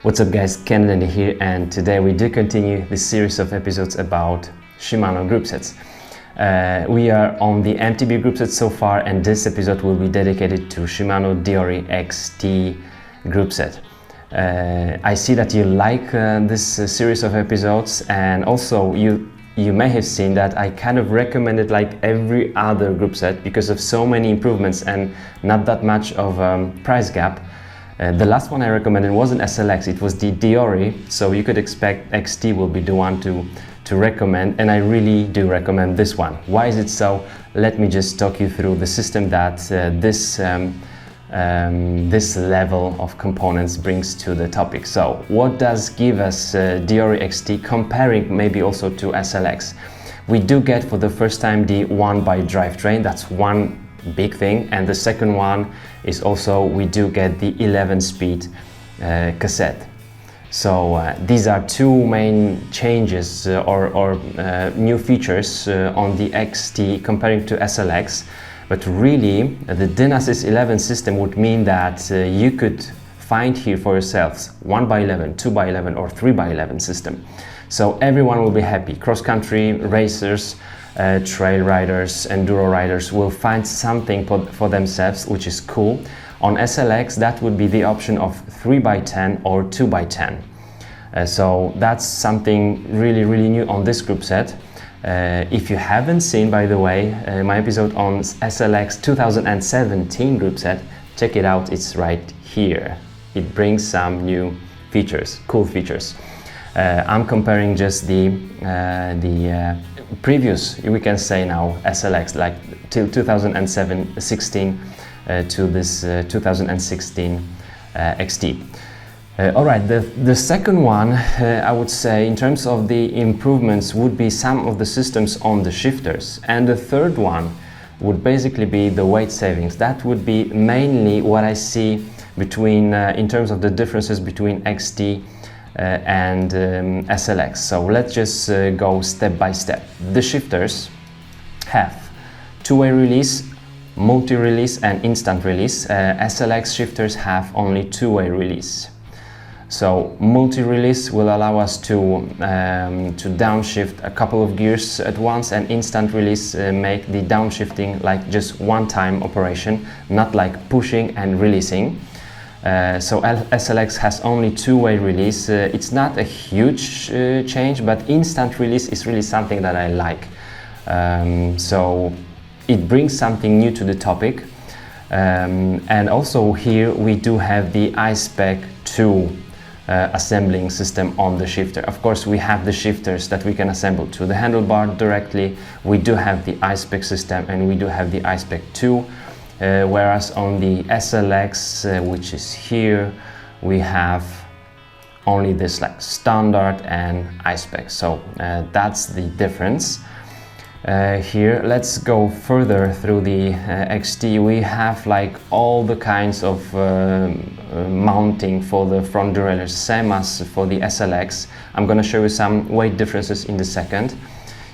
What's up guys, Kennedy here, and today we do continue this series of episodes about Shimano group sets. We are on the MTB group set so far, and this episode will be dedicated to Shimano Diori XT group set. I see that you like this series of episodes, and also you may have seen that I kind of recommended like every other group set because of so many improvements and not that much of price gap. The last one I recommended wasn't SLX, it was the Diori, so you could expect XT will be the one to recommend, and I really do recommend this one. Why is it so? Let me just talk you through the system that this level of components brings to the topic. So what does give us Diori XT comparing maybe also to SLX? We do get for the first time the 1x drivetrain, that's one big thing, and the second one is also we do get the 11-speed cassette. So these are two main changes or new features on the XT comparing to SLX. But really, the Dynasys 11 system would mean that you could find here for yourselves 1x11, 2x11 or 3x11 system. So everyone will be happy. Cross-country racers, trail riders, enduro riders will find something for themselves, which is cool. On SLX, that would be the option of 3x10 or 2x10. So that's something really new on this group set. If you haven't seen, by the way, my episode on SLX 2017 group set, check it out, it's right here. It brings some new features, cool features. I'm comparing just the previous, we can say now, SLX, like till 2016 to this 2016 XT. Alright, the second one, I would say, in terms of the improvements, would be some of the systems on the shifters. And the third one would basically be the weight savings. That would be mainly what I see between, in terms of the differences between XT and SLX. So let's just go step by step. The shifters have two-way release, multi-release and instant release. SLX shifters have only two-way release. So multi-release will allow us to downshift a couple of gears at once, and instant release make the downshifting like just one-time operation, not like pushing and releasing. So SLX has only two-way release. It's not a huge change, but instant release is really something that I like. So it brings something new to the topic. And also here we do have the iSpec 2 assembling system on the shifter. Of course, we have the shifters that we can assemble to the handlebar directly. We do have the iSpec system, and we do have the iSpec 2. Whereas on the SLX, which is here, we have only this like standard and iSpec. So that's the difference. Here, let's go further through the XT. We have like all the kinds of mounting for the front derailleurs, same as for the SLX. I'm going to show you some weight differences in the second.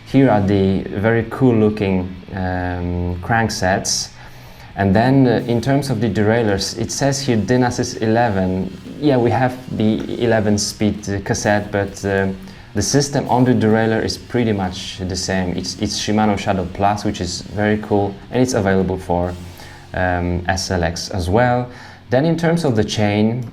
Here are the very cool looking cranksets. And then in terms of the derailleurs, it says here Dynasys 11. Yeah, we have the 11-speed cassette, but the system on the derailleur is pretty much the same. It's Shimano Shadow Plus, which is very cool, and it's available for SLX as well. Then in terms of the chain,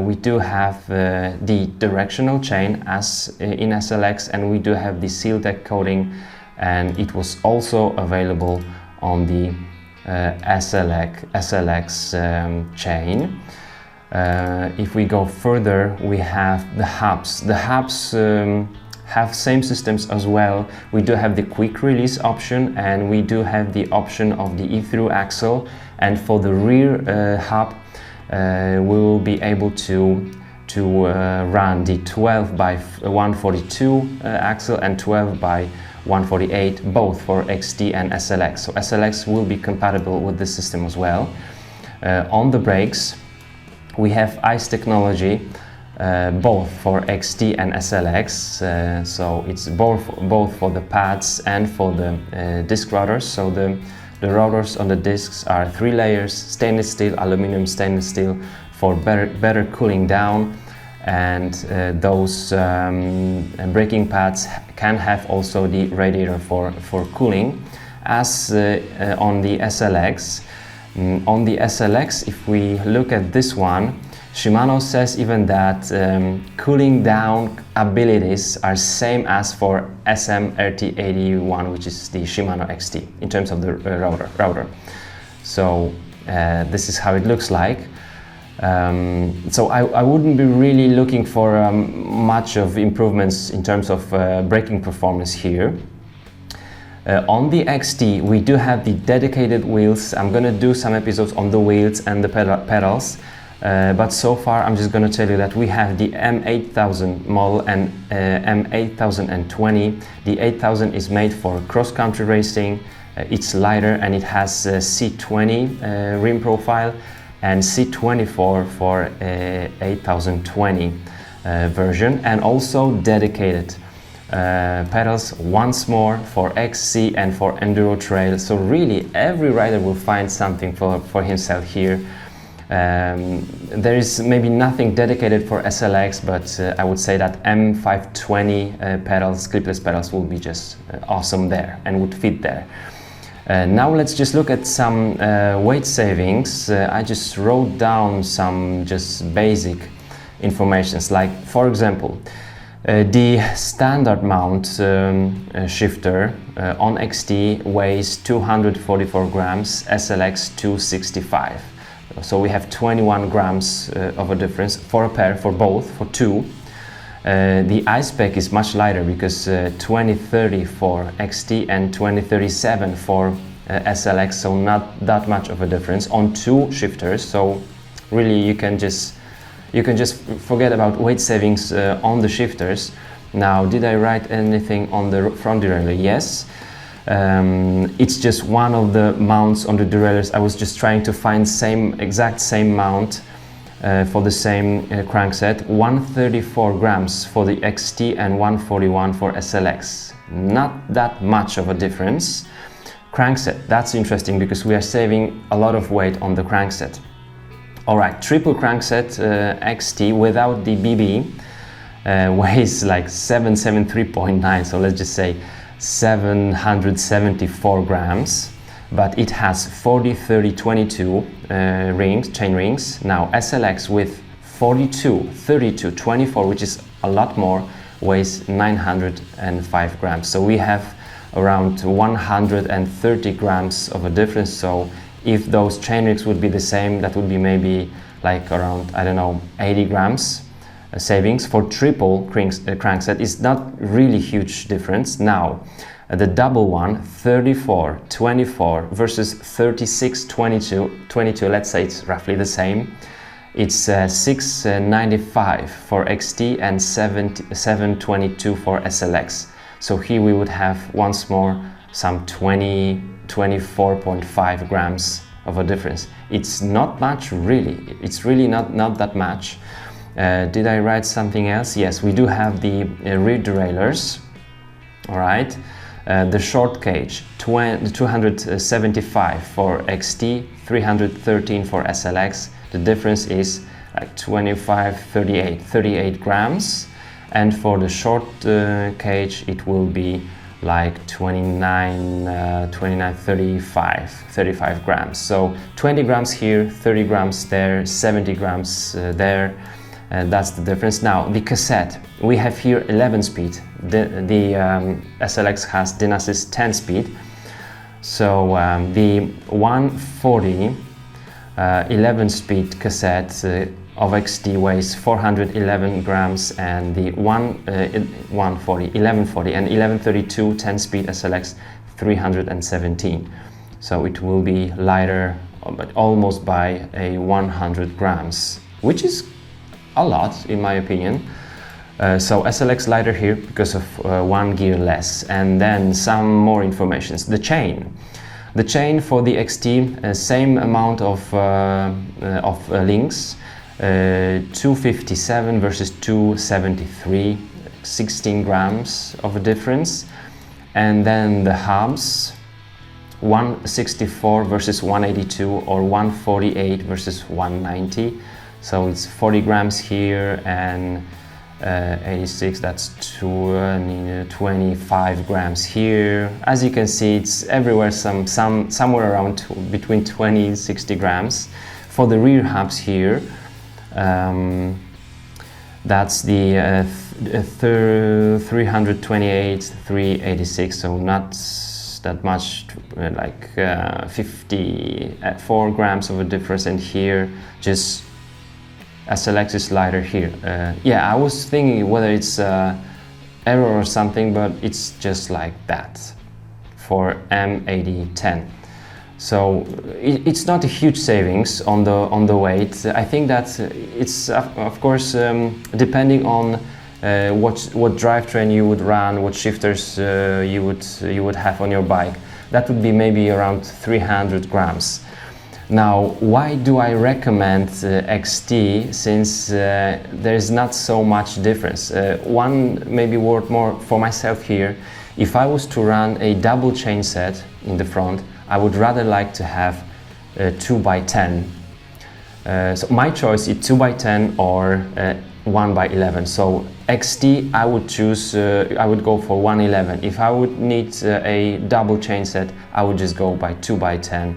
we do have the directional chain as in SLX, and we do have the Seal Tech coating, and it was also available on the SLX chain. If we go further, we have the hubs. The hubs have same systems as well. We do have the quick release option, and we do have the option of the E-through axle. And for the rear hub, we will be able to run the 12x142 axle and 12x148, both for XT and SLX. So SLX will be compatible with this system as well. On the brakes, we have ICE technology, both for XT and SLX. So it's both for the pads and for the disc rotors. So the rotors on the discs are 3 layers, stainless steel, aluminum, stainless steel, for better cooling down. and those braking pads can have also the radiator for cooling, as on the SLX. On the SLX, if we look at this one, Shimano says even that cooling down abilities are same as for SM-RT81, which is the Shimano XT, in terms of the router. So this is how it looks like. So I wouldn't be really looking for much of improvements in terms of braking performance here. On the XT, we do have the dedicated wheels. I'm gonna do some episodes on the wheels and the pedals, but so far I'm just gonna tell you that we have the M8000 model and M8020. The 8000 is made for cross-country racing. It's lighter and it has C20 rim profile and C24 for 8020 version, and also dedicated pedals once more for XC and for Enduro Trail. So really every rider will find something for himself here. There is maybe nothing dedicated for SLX, but I would say that M520 pedals, clipless pedals, will be just awesome there and would fit there. Now let's just look at some weight savings. I just wrote down some just basic informations, like for example, the standard mount shifter on XT weighs 244 grams, SLX 265. So we have 21 grams of a difference for a pair, for both, for two. The I-spec is much lighter because 2030 for XT and 2037 for SLX, so not that much of a difference on two shifters. So really you can just forget about weight savings on the shifters. Now, did I write anything on the front derailleur? Yes. It's just one of the mounts on the derailleurs. I was just trying to find exact same mount for the same crankset. 134 grams for the XT and 141 for SLX. Not that much of a difference. Crankset, that's interesting because we are saving a lot of weight on the crankset. Alright, triple crankset XT without the BB weighs like 773.9, so let's just say 774 grams, but it has 40, 30, 22 chain rings. Now SLX with 42, 32, 24, which is a lot more, weighs 905 grams. So we have around 130 grams of a difference. So if those chain rings would be the same, that would be maybe like around, I don't know, 80 grams savings. For triple crankset is not really huge difference. Now the double one, 34, 24 versus 36, 22, let's say it's roughly the same. It's 695 for XT and 722 for SLX. So here we would have once more some 24.5 grams of a difference. It's not much really. It's really not that much. Did I write something else? Yes, we do have the rear derailleurs. All right. The short cage, 275 for XT, 313 for SLX. The difference is like 25, 38 grams. And for the short cage, it will be like 35 grams. So 20 grams here, 30 grams there, 70 grams there. That's the difference. Now the cassette, we have here 11 speed. The SLX has Dynasys 10 speed. So the 140 11 speed cassette of XT weighs 411 grams, and the 1140 and 1132 10 speed SLX 317. So it will be lighter, but almost by a 100 grams, which is a lot in my opinion. So SLX lighter here because of one gear less. And then some more information. The chain for the XT, same amount of links, 257 versus 273, 16 grams of a difference. And then the hubs, 164 versus 182 or 148 versus 190. So it's 40 grams here, and 86, that's 25 grams here. As you can see, it's everywhere, somewhere around between 20 and 60 grams. For the rear hubs here, that's the 328, 386, so not that much, like 54 grams of a difference, and here just SLX is lighter here. Yeah, I was thinking whether it's error or something, but it's just like that for M8010. So it's not a huge savings on the weight. I think that it's of course depending on what drivetrain you would run, what shifters you would have on your bike. That would be maybe around 300 grams. Now, why do I recommend XT, since there is not so much difference? One maybe word more for myself here. If I was to run a double chain set in the front, I would rather like to have 2x10. So my choice is 2x10 or 1x11. So XT, I would choose, I would go for 111. If I would need a double chain set, I would just go by 2x10.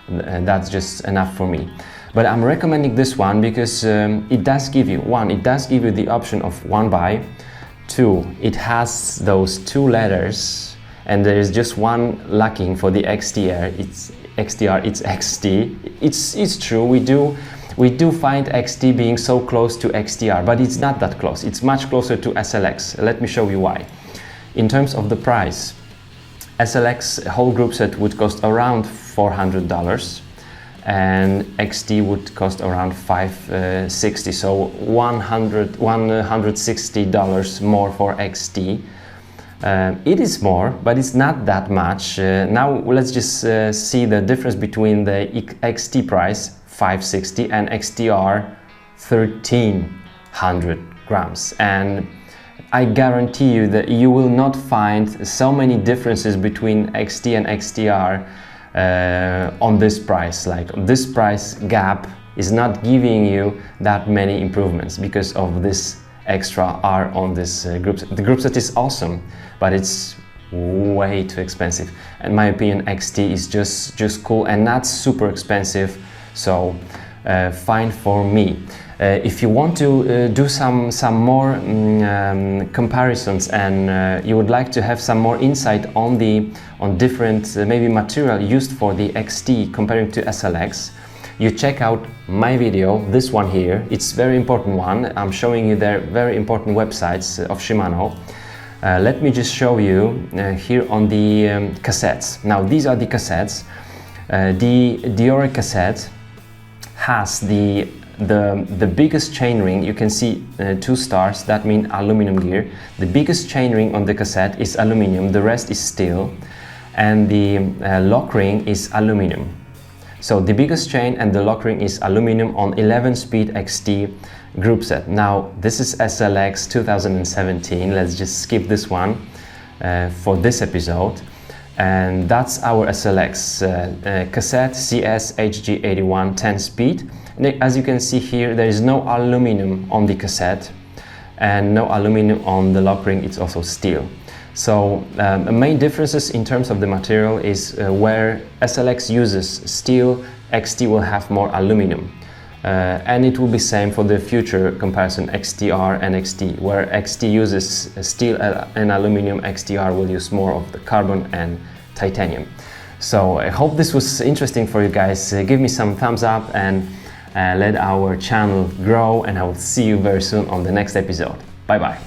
That's just enough for me. But I'm recommending this one because it does give you, one, it does give you the option of 1x. Two, it has those two letters, and there is just one lacking for the XTR. It's XTR, it's XT. It's true, we do find XT being so close to XTR, but it's not that close. It's much closer to SLX. Let me show you why. In terms of the price, SLX whole group set would cost around $400, and XT would cost around $560, so $160 more for XT. It is more, but it's not that much. Now let's just see the difference between the XT price, $560, and XTR, 1,300 grams. And I guarantee you that you will not find so many differences between XT and XTR on this price. Like, this price gap is not giving you that many improvements because of this extra R on this group set. The group set is awesome, but it's way too expensive. In my opinion, XT is just cool and not super expensive, so fine for me. If you want to do some more comparisons, and you would like to have some more insight on different maybe material used for the XT comparing to SLX, you check out my video, this one here. It's very important one. I'm showing you their very important websites of Shimano. Let me just show you here on the cassettes. Now these are the cassettes. The derailleur cassette has the biggest chainring. You can see 2 stars, that means aluminum gear. The biggest chainring on the cassette is aluminum, the rest is steel, and the lock ring is aluminum. So the biggest chain and the lock ring is aluminum on 11-speed XT group set. Now this is SLX 2017, let's just skip this one for this episode. And that's our SLX cassette CS HG81 10-speed. As you can see here, there is no aluminum on the cassette and no aluminum on the lock ring, it's also steel. So the main differences in terms of the material is where SLX uses steel, XT will have more aluminum. And it will be same for the future comparison XTR and XT, where XT uses steel and aluminum, XTR will use more of the carbon and titanium. So I hope this was interesting for you guys. Give me some thumbs up and let our channel grow, and I will see you very soon on the next episode. Bye bye.